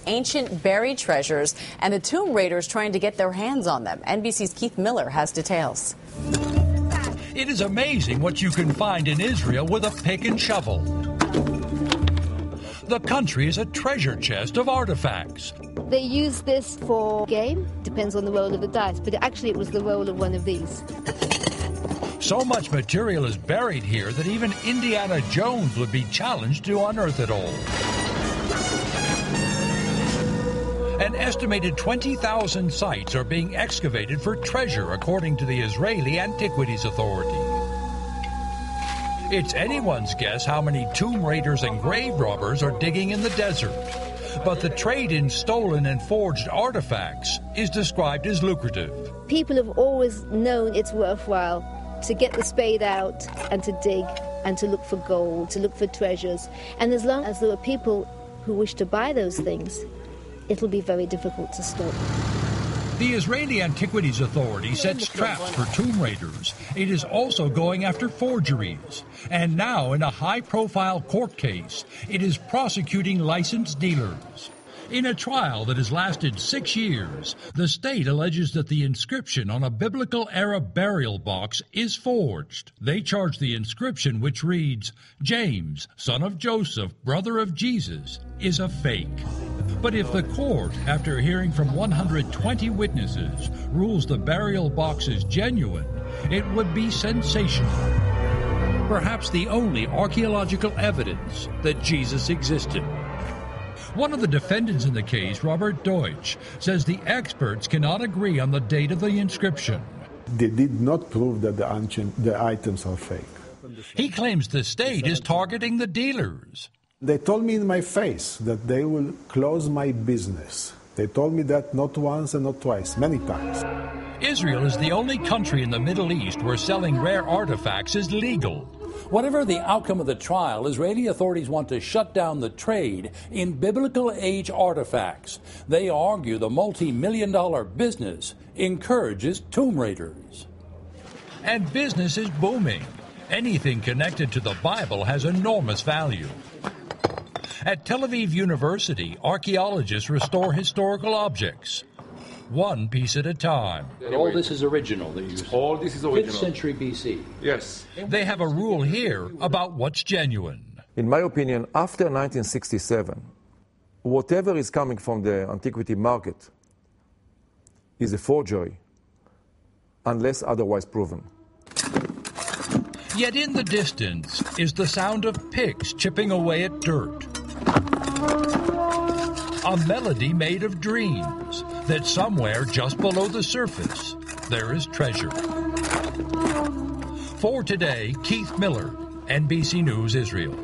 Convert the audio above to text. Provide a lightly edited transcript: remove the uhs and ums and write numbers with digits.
Ancient buried treasures and the tomb raiders trying to get their hands on them. NBC's Keith Miller has details. It is amazing what you can find in Israel with a pick and shovel. The country is a treasure chest of artifacts. They use this for game, depends on the roll of the dice, but actually it was the roll of one of these. So much material is buried here that even Indiana Jones would be challenged to unearth it all. An estimated 20,000 sites are being excavated for treasure, according to the Israeli Antiquities Authority. It's anyone's guess how many tomb raiders and grave robbers are digging in the desert. But the trade in stolen and forged artifacts is described as lucrative. People have always known it's worthwhile to get the spade out and to dig and to look for gold, to look for treasures. And as long as there are people who wish to buy those things, it'll be very difficult to stop. The Israeli Antiquities Authority sets traps for tomb raiders. It is also going after forgeries. And now, in a high-profile court case, it is prosecuting licensed dealers. In a trial that has lasted 6 years, the state alleges that the inscription on a biblical-era burial box is forged. They charge the inscription, which reads, "James, son of Joseph, brother of Jesus," is a fake. But if the court, after hearing from 120 witnesses, rules the burial box is genuine, it would be sensational. Perhaps the only archaeological evidence that Jesus existed. One of the defendants in the case, Robert Deutsch, says the experts cannot agree on the date of the inscription. They did not prove that the items are fake. He claims the state is targeting the dealers. They told me in my face that they will close my business. They told me that not once and not twice, many times. Israel is the only country in the Middle East where selling rare artifacts is legal. Whatever the outcome of the trial, Israeli authorities want to shut down the trade in biblical-age artifacts. They argue the multi-million-dollar business encourages tomb raiders. And business is booming. Anything connected to the Bible has enormous value. At Tel Aviv University, archaeologists restore historical objects, one piece at a time. All this is original. All this is original. 5th century BC. Yes. They have a rule here about what's genuine. In my opinion, after 1967, whatever is coming from the antiquity market is a forgery, unless otherwise proven. Yet in the distance is the sound of picks chipping away at dirt. A melody made of dreams, that somewhere just below the surface there is treasure. For today, Keith Miller, NBC News, Israel.